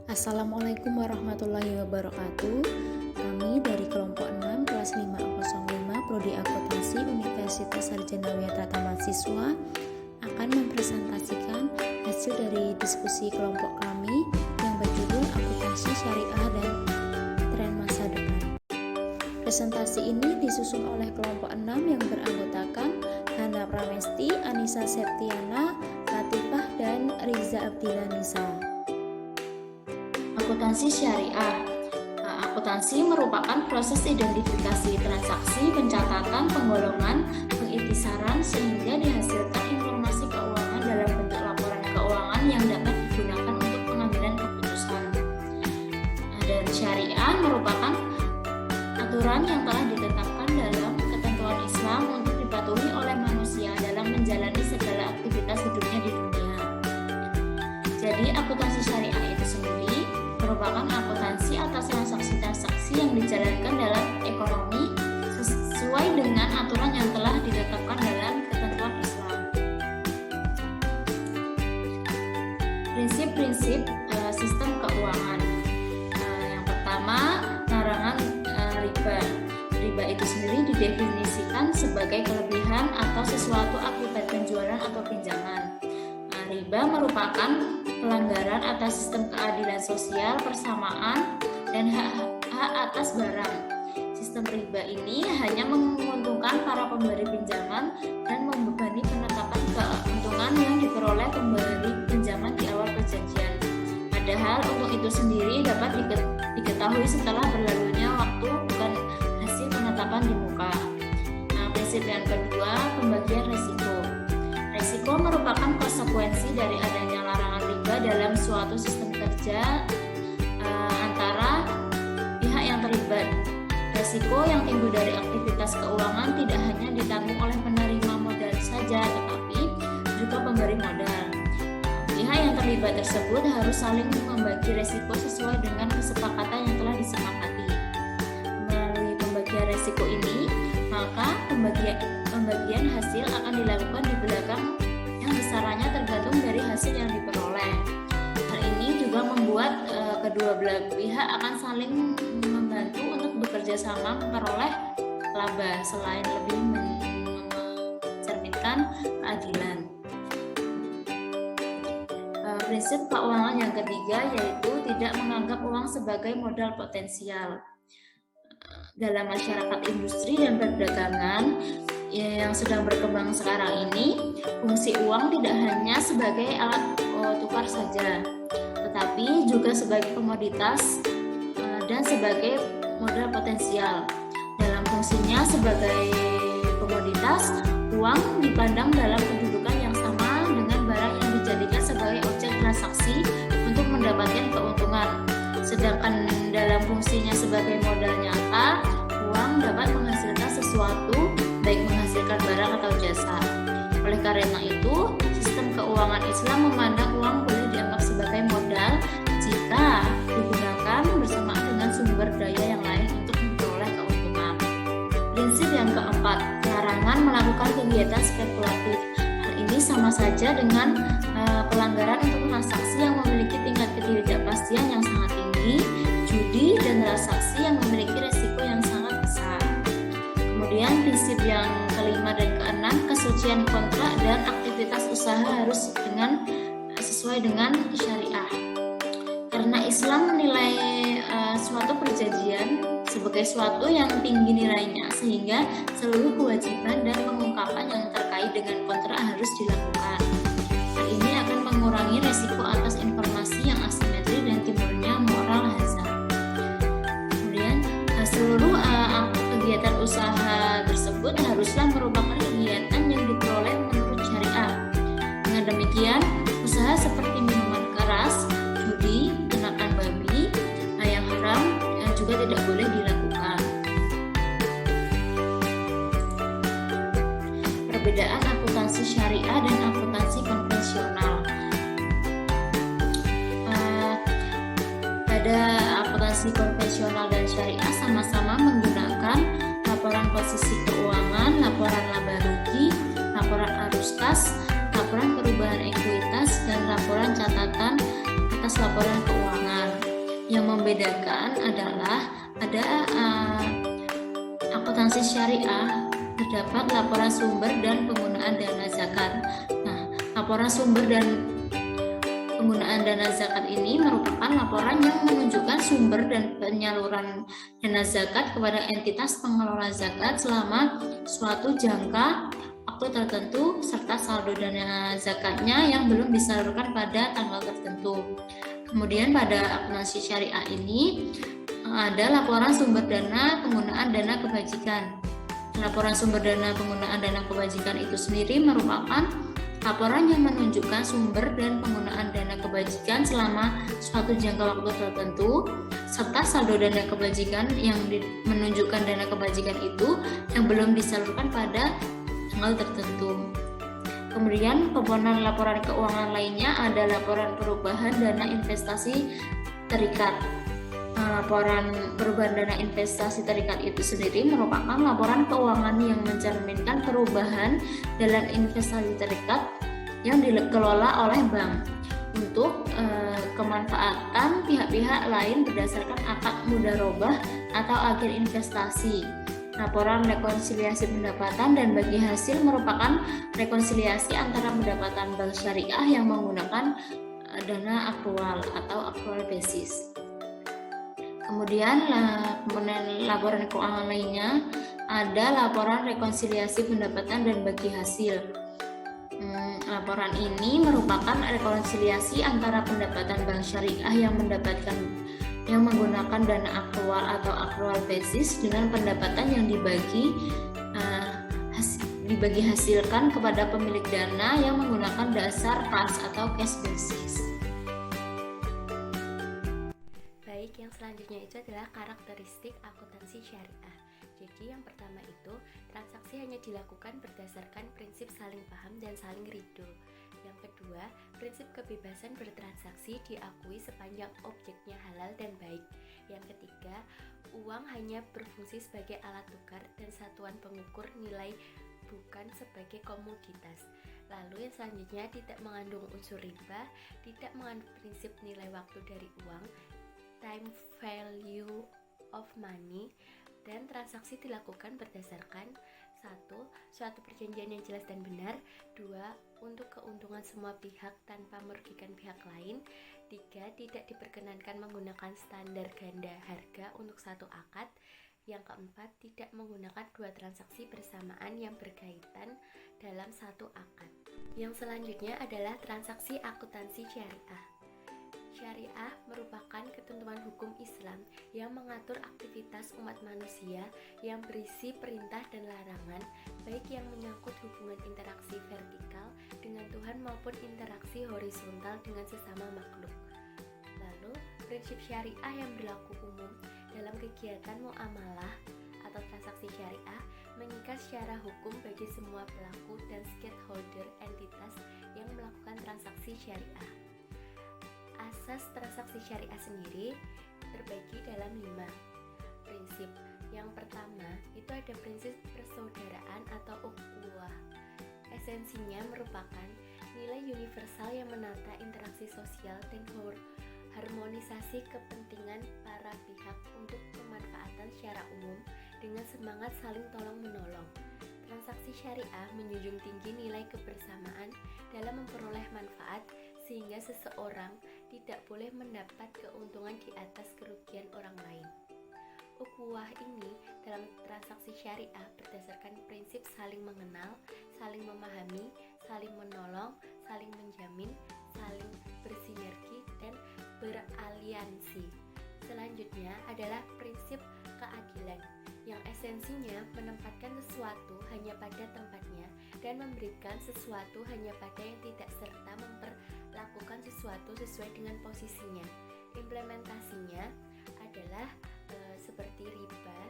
Assalamualaikum warahmatullahi wabarakatuh. Kami dari kelompok 6 kelas 505 Prodi Akuntansi Universitas Sarjana Tata Mahasiswa akan mempresentasikan hasil dari diskusi kelompok kami yang berjudul Akuntansi Syariah dan Tren Masa Depan. Presentasi ini disusun oleh kelompok 6 yang beranggotakan Hana Pramesti, Anissa Septiana, Latifah, dan Riza Abdilanisa. Akuntansi syariah. Akuntansi merupakan proses identifikasi transaksi, pencatatan, penggolongan, pengiktisaran sehingga dihasilkan informasi keuangan dalam bentuk laporan keuangan yang dapat digunakan untuk pengambilan keputusan. Dan syariah merupakan aturan yang telah ditetapkan dalam ketentuan Islam untuk dipatuhi oleh manusia dalam menjalani segala aktivitas hidupnya di dunia. Jadi akuntansi syariah itu sendiri merupakan akuntansi atas transaksi-transaksi yang dijalankan dalam ekonomi sesuai dengan aturan yang telah ditetapkan dalam ketentuan Islam. Prinsip-prinsip sistem keuangan. Yang pertama, larangan riba. Riba itu sendiri didefinisikan sebagai kelebihan atau sesuatu akibat penjualan atau pinjaman. Riba merupakan pelanggaran atas sistem keadilan sosial, persamaan, dan hak atas barang. Sistem riba ini hanya menguntungkan para pemberi pinjaman dan membebani penetapan keuntungan yang diperoleh pemberi pinjaman di awal perjanjian. Padahal untuk itu sendiri dapat diketahui setelah berlalunya waktu, bukan hasil penetapan di muka. Prinsip yang kedua, pembagian risiko. Risiko merupakan konsekuensi dari adanya larangan riba dalam suatu sistem kerja antara pihak yang terlibat. Risiko yang timbul dari aktivitas keuangan tidak hanya ditanggung oleh penerima modal saja, tetapi juga pemberi modal. Pihak yang terlibat tersebut harus saling membagi risiko sesuai dengan kesepakatan yang telah disepakati. Melalui pembagian risiko ini, maka pembagian hasil akan dilakukan di belakang yang besarannya tergantung dari hasil yang diperoleh. Hal ini juga membuat kedua belah pihak akan saling membantu untuk bekerja sama memperoleh laba selain lebih mencerminkan keadilan. Prinsip keuangan yang ketiga yaitu tidak menganggap uang sebagai modal potensial. Dalam masyarakat industri dan perdagangan yang sedang berkembang sekarang ini, fungsi uang tidak hanya sebagai alat tukar saja, tetapi juga sebagai komoditas dan sebagai modal potensial. Dalam fungsinya sebagai komoditas, uang dipandang dalam kedudukan yang sama dengan barang yang dijadikan sebagai objek transaksi untuk mendapatkan keuntungan. Sedangkan dalam fungsinya sebagai modal nyata, uang dapat menghasilkan sesuatu, baik menghasilkan barang atau jasa. Oleh karena itu, sistem keuangan Islam memandang uang boleh dianggap sebagai modal jika digunakan bersamaan dengan sumber daya yang lain untuk memperoleh keuntungan. Prinsip yang keempat, larangan melakukan kegiatan spekulatif. Hal ini sama saja dengan pelanggaran untuk transaksi yang memiliki tingkat ketidakpastian yang sangat tinggi, judi, dan transaksi yang memiliki risiko yang sangat besar. Kemudian prinsip yang kelima dan keenam, kesucian kontrak dan aktivitas usaha harus sesuai dengan syariah. Karena Islam menilai suatu perjanjian sebagai suatu yang tinggi nilainya, sehingga seluruh kewajiban dan pengungkapan yang terkait dengan kontrak harus dilakukan. Hal ini akan mengurangi risiko atas informasi yang asimetri dan timbulnya moral hazard. Kemudian seluruh kegiatan usaha tersebut haruslah merupakan kegiatan yang diperoleh menurut syariah. Dengan demikian, usaha seperti minuman keras, judi, ternakan babi, yang haram juga tidak boleh dilakukan. Perbedaan akuntansi syariah dan akuntansi konvensional. Pada akuntansi konvensional dan syariah sama-sama menggunakan laporan posisi keuangan, laporan laba rugi, laporan arus kas, laporan perubahan ekuitas, dan laporan catatan atas laporan keuangan. Yang membedakan adalah ada akuntansi syariah, terdapat laporan sumber dan penggunaan dana zakat. Nah, laporan sumber dan penggunaan dana zakat ini merupakan laporan yang menunjukkan sumber dan penyaluran dana zakat kepada entitas pengelola zakat selama suatu jangka waktu tertentu serta saldo dana zakatnya yang belum disalurkan pada tanggal tertentu. Kemudian pada akuntansi syariah ini ada laporan sumber dana penggunaan dana kebajikan. Laporan sumber dana penggunaan dana kebajikan itu sendiri merupakan laporan yang menunjukkan sumber dan penggunaan dana kebajikan selama suatu jangka waktu tertentu serta saldo dana kebajikan yang menunjukkan dana kebajikan itu yang belum disalurkan pada tanggal tertentu. Kemudian komponen laporan keuangan lainnya ada laporan perubahan dana investasi terikat. Laporan perubahan dana investasi terikat itu sendiri merupakan laporan keuangan yang mencerminkan perubahan dalam investasi terikat yang dikelola oleh bank untuk kemanfaatan pihak-pihak lain berdasarkan akad mudharabah atau agen investasi. Laporan rekonsiliasi pendapatan dan bagi hasil merupakan rekonsiliasi antara pendapatan bank syariah yang menggunakan dana akrual atau akrual basis. Kemudian komponen laporan keuangan lainnya ada laporan rekonsiliasi pendapatan dan bagi hasil. Laporan ini merupakan rekonsiliasi antara pendapatan bank syariah yang menggunakan dana akrual atau akrual basis dengan pendapatan yang dibagi hasilkan kepada pemilik dana yang menggunakan dasar kas atau cash basis. Baik, yang selanjutnya itu adalah karakteristik akuntansi syariah. Jadi yang pertama itu, transaksi hanya dilakukan berdasarkan prinsip saling paham dan saling ridho. Yang kedua, prinsip kebebasan bertransaksi diakui sepanjang objeknya halal dan baik. Yang ketiga, uang hanya berfungsi sebagai alat tukar dan satuan pengukur nilai, bukan sebagai komoditas. Lalu yang selanjutnya, tidak mengandung unsur riba, tidak mengandung prinsip nilai waktu dari uang, time value of money, dan transaksi dilakukan berdasarkan 1. Suatu perjanjian yang jelas dan benar. 2. Untuk keuntungan semua pihak tanpa merugikan pihak lain. 3. Tidak diperkenankan menggunakan standar ganda harga untuk satu akad. Yang keempat, tidak menggunakan dua transaksi bersamaan yang berkaitan dalam satu akad. Yang selanjutnya adalah transaksi akuntansi syariah. Syariah merupakan ketentuan hukum Islam yang mengatur aktivitas umat manusia yang berisi perintah dan larangan, baik yang menyangkut hubungan interaksi vertikal dengan Tuhan maupun interaksi horizontal dengan sesama makhluk. Lalu, prinsip syariah yang berlaku umum dalam kegiatan muamalah atau transaksi syariah mengikat secara hukum bagi semua pelaku dan stakeholder entitas yang melakukan transaksi syariah. Asas transaksi syariah sendiri terbagi dalam 5 prinsip. Yang pertama, itu ada prinsip persaudaraan atau ukhuwah. Esensinya merupakan nilai universal yang menata interaksi sosial dan harmonisasi kepentingan para pihak untuk kemanfaatan secara umum dengan semangat saling tolong-menolong. Transaksi syariah menjunjung tinggi nilai kebersamaan dalam memperoleh manfaat sehingga seseorang tidak boleh mendapat keuntungan di atas kerugian orang lain. Ukhuwah ini dalam transaksi syariah berdasarkan prinsip saling mengenal, saling memahami, saling menolong, saling menjamin, saling bersinergi, dan beraliansi. Selanjutnya adalah prinsip keadilan, yang esensinya menempatkan sesuatu hanya pada tempatnya dan memberikan sesuatu hanya pada yang tidak serta memperlakukan sesuatu sesuai dengan posisinya. Implementasinya adalah seperti riba,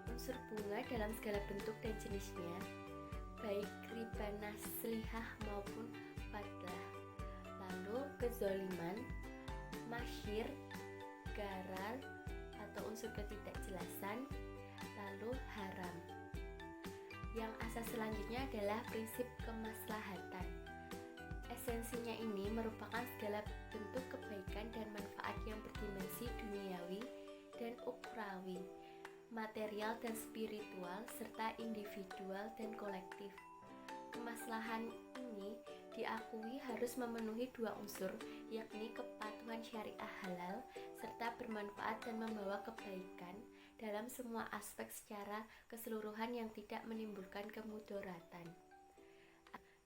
unsur bunga dalam segala bentuk dan jenisnya, baik riba naslihah maupun fadlah. Lalu kezoliman, masyir, garar atau unsur ketidakjelasan, lalu haram. Yang asas selanjutnya adalah prinsip kemaslahatan. Esensinya ini merupakan segala bentuk kebaikan dan manfaat yang berdimensi ukhrawi, material dan spiritual, serta individual dan kolektif. Kemaslahan ini diakui harus memenuhi dua unsur, yakni kepatuhan syariah halal serta bermanfaat dan membawa kebaikan dalam semua aspek secara keseluruhan yang tidak menimbulkan kemudaratan.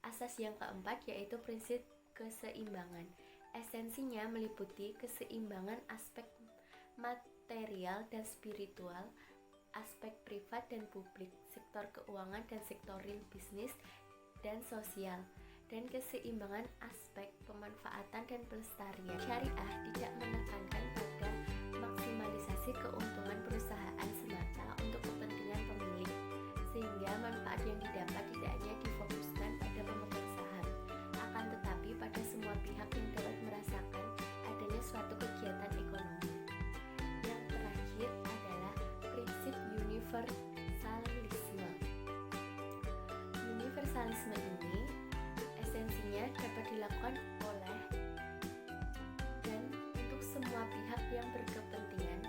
Asas yang keempat yaitu prinsip keseimbangan. Esensinya meliputi keseimbangan aspek material dan spiritual, aspek privat dan publik, sektor keuangan dan sektor real bisnis dan sosial, dan keseimbangan aspek pemanfaatan dan pelestarian. Syariah tidak menekankan pada maksimalisasi keuntungan perusahaan semata untuk kepentingan pemilik, sehingga manfaat yang didapat tidak hanya difokuskan pada pemegang saham, akan tetapi pada semua pihak yang dapat merasakan adanya suatu kegiatan ekonomi. Yang terakhir adalah prinsip universalisme. Universalisme ini esensinya dapat dilakukan oleh dan untuk semua pihak yang berkepentingan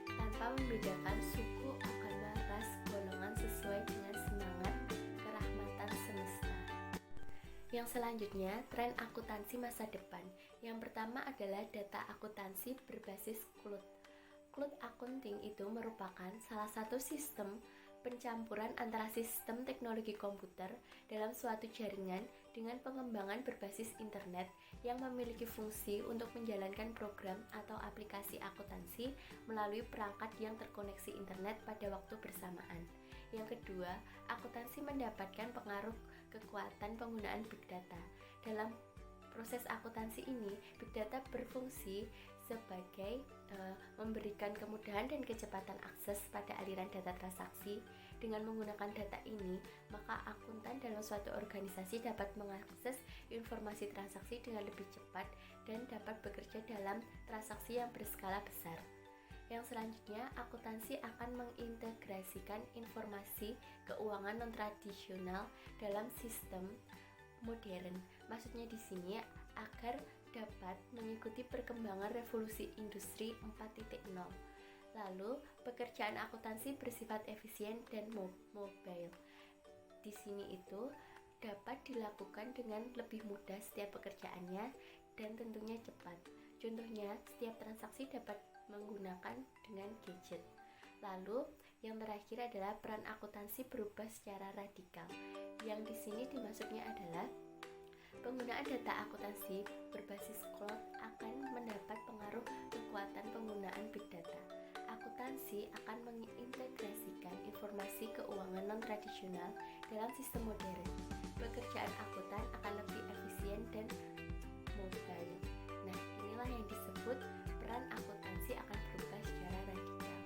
tanpa membedakan suku, agama, ras, golongan sesuai dengan semangat kerahmatan semesta. Yang selanjutnya, tren akuntansi masa depan. Yang pertama adalah data akuntansi berbasis cloud. Cloud accounting itu merupakan salah satu sistem pencampuran antara sistem teknologi komputer dalam suatu jaringan dengan pengembangan berbasis internet yang memiliki fungsi untuk menjalankan program atau aplikasi akuntansi melalui perangkat yang terkoneksi internet pada waktu bersamaan. Yang kedua, akuntansi mendapatkan pengaruh kekuatan penggunaan big data. Dalam proses akuntansi ini, big data berfungsi sebagai memberikan kemudahan dan kecepatan akses pada aliran data transaksi. Dengan menggunakan data ini, maka akuntan dalam suatu organisasi dapat mengakses informasi transaksi dengan lebih cepat dan dapat bekerja dalam transaksi yang berskala besar. Yang selanjutnya, akuntansi akan mengintegrasikan informasi keuangan non-tradisional dalam sistem modern. Maksudnya di sini agar dapat mengikuti perkembangan revolusi industri 4.0. Lalu, pekerjaan akuntansi bersifat efisien dan mobile. Di sini itu dapat dilakukan dengan lebih mudah setiap pekerjaannya dan tentunya cepat. Contohnya, setiap transaksi dapat menggunakan dengan gadget. Lalu, yang terakhir adalah peran akuntansi berubah secara radikal. Yang di sini dimaksudnya adalah penggunaan data akuntansi berbasis cloud akan mendapat pengaruh kekuatan penggunaan big data. Akuntansi akan mengintegrasikan informasi keuangan non-tradisional dalam sistem modern. Pekerjaan akuntan akan lebih efisien dan mobile. Nah, inilah yang disebut peran akuntansi akan berubah secara radikal.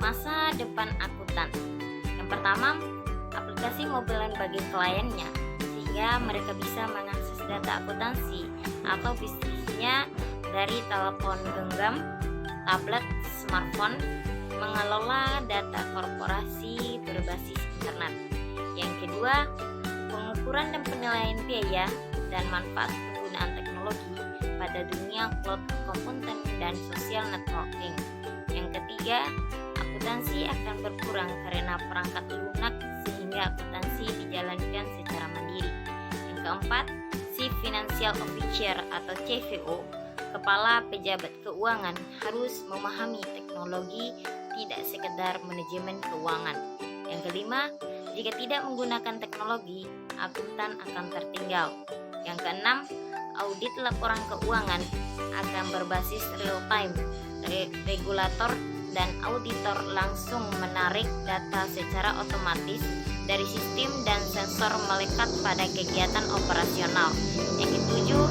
Masa depan akuntan. Yang pertama, aplikasi mobilan bagi kliennya, sehingga mereka bisa mengakses data akuntansi atau bisnisnya dari telepon genggam, tablet, smartphone, mengelola data korporasi berbasis internet. Yang kedua, pengukuran dan penilaian biaya dan manfaat penggunaan teknologi pada dunia cloud computing dan social networking. Yang ketiga, akuntansi akan berkurang karena perangkat lunak sehingga akuntansi dijalankan secara mandiri. Yang keempat, Chief Financial Officer atau CFO, kepala pejabat keuangan, harus memahami teknologi, tidak sekedar manajemen keuangan. Yang kelima, jika tidak menggunakan teknologi, akuntan akan tertinggal. Yang keenam, audit laporan keuangan akan berbasis real time. Regulator dan auditor langsung menarik data secara otomatis dari sistem dan sensor melekat pada kegiatan operasional. Yang ketujuh,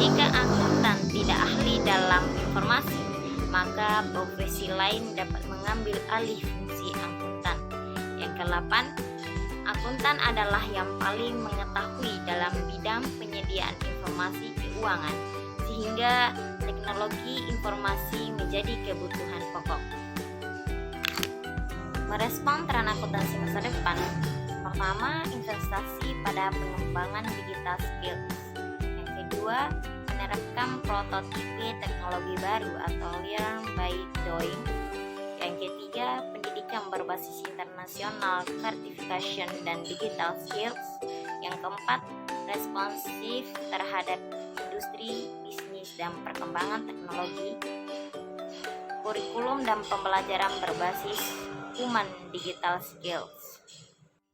jika akuntan tidak ahli dalam informasi, maka profesi lain dapat mengambil alih fungsi akuntan. Yang kedelapan, akuntan adalah yang paling mengetahui dalam bidang penyediaan informasi keuangan, sehingga teknologi informasi menjadi kebutuhan pokok. Merespon tren akuntansi masa depan, pertama, investasi pada pengembangan digital skills. Yang kedua, menerapkan prototipe teknologi baru atau learn by doing. ketiga, pendidikan berbasis internasional, certification dan digital skills. Yang keempat, responsif terhadap industri, bisnis dan perkembangan teknologi. Kurikulum dan pembelajaran berbasis human digital skills.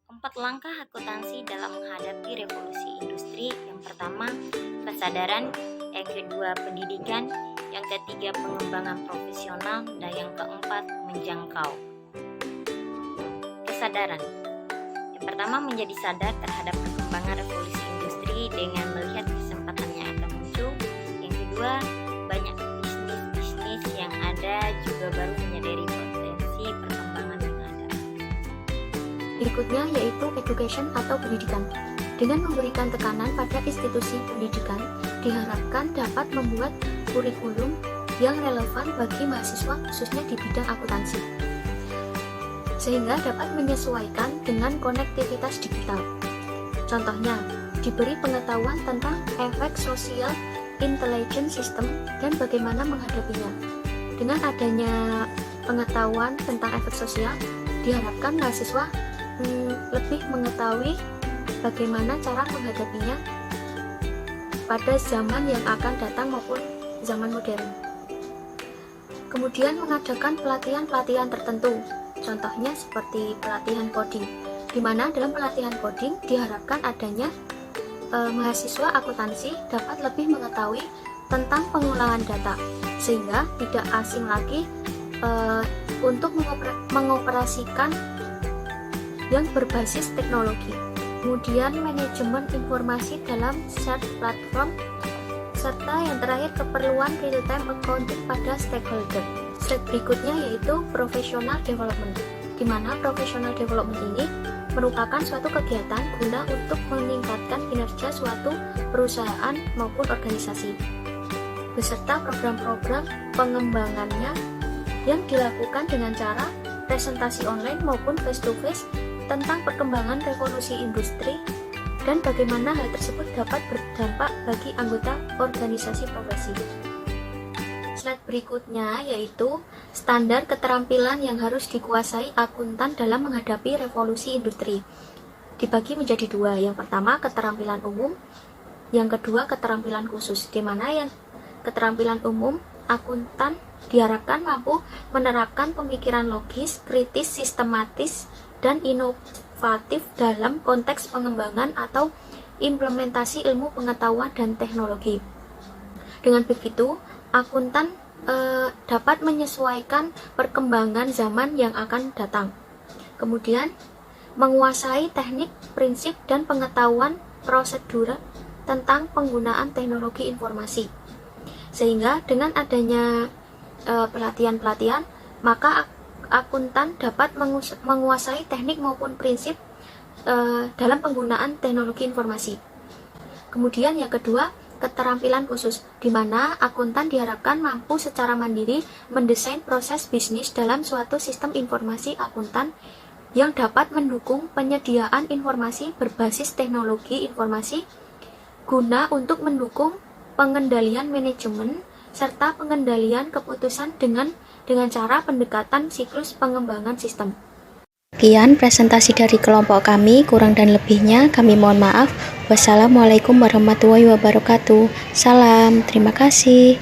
4 langkah akuntansi dalam menghadapi revolusi industri. Yang pertama, kesadaran. Yang kedua, pendidikan. Yang ketiga, pengembangan profesional. Dan yang keempat, menjangkau. Kesadaran. Yang pertama, menjadi sadar terhadap perkembangan revolusi industri dengan melihat kesempatan yang akan muncul. Yang kedua, banyak bisnis yang ada juga baru menyadari potensi perkembangan yang ada. Berikutnya yaitu education atau pendidikan. Dengan memberikan tekanan pada institusi pendidikan, diharapkan dapat membuat kurikulum yang relevan bagi mahasiswa khususnya di bidang akuntansi, sehingga dapat menyesuaikan dengan konektivitas digital. Contohnya, diberi pengetahuan tentang efek sosial intelligence system dan bagaimana menghadapinya. Dengan adanya pengetahuan tentang efek sosial, diharapkan mahasiswa lebih mengetahui bagaimana cara menghadapinya pada zaman yang akan datang maupun zaman modern. Kemudian mengadakan pelatihan-pelatihan tertentu, contohnya seperti pelatihan coding, di mana dalam pelatihan coding diharapkan adanya mahasiswa akuntansi dapat lebih mengetahui tentang pengolahan data, sehingga tidak asing lagi untuk mengoperasikan yang berbasis teknologi. Kemudian manajemen informasi dalam shared platform, serta yang terakhir keperluan real-time accounting pada stakeholder. Step berikutnya yaitu professional development, di mana professional development ini merupakan suatu kegiatan guna untuk meningkatkan kinerja suatu perusahaan maupun organisasi, beserta program-program pengembangannya yang dilakukan dengan cara presentasi online maupun face-to-face tentang perkembangan revolusi industri dan bagaimana hal tersebut dapat berdampak bagi anggota organisasi profesi. Slide berikutnya yaitu standar keterampilan yang harus dikuasai akuntan dalam menghadapi revolusi industri. Dibagi menjadi dua, yang pertama keterampilan umum, yang kedua keterampilan khusus, di mana yang keterampilan umum akuntan diharapkan mampu menerapkan pemikiran logis, kritis, sistematis, dan inovatif dalam konteks pengembangan atau implementasi ilmu pengetahuan dan teknologi. Dengan begitu, akuntan dapat menyesuaikan perkembangan zaman yang akan datang. Kemudian, menguasai teknik, prinsip, dan pengetahuan prosedur tentang penggunaan teknologi informasi. Sehingga dengan adanya pelatihan-pelatihan, maka akuntan dapat menguasai teknik maupun prinsip dalam penggunaan teknologi informasi. Kemudian yang kedua, keterampilan khusus, di mana akuntan diharapkan mampu secara mandiri mendesain proses bisnis dalam suatu sistem informasi akuntan yang dapat mendukung penyediaan informasi berbasis teknologi informasi guna untuk mendukung pengendalian manajemen serta pengendalian keputusan dengan cara pendekatan siklus pengembangan sistem. Sekian presentasi dari kelompok kami, kurang dan lebihnya kami mohon maaf. Wassalamualaikum warahmatullahi wabarakatuh. Salam, terima kasih.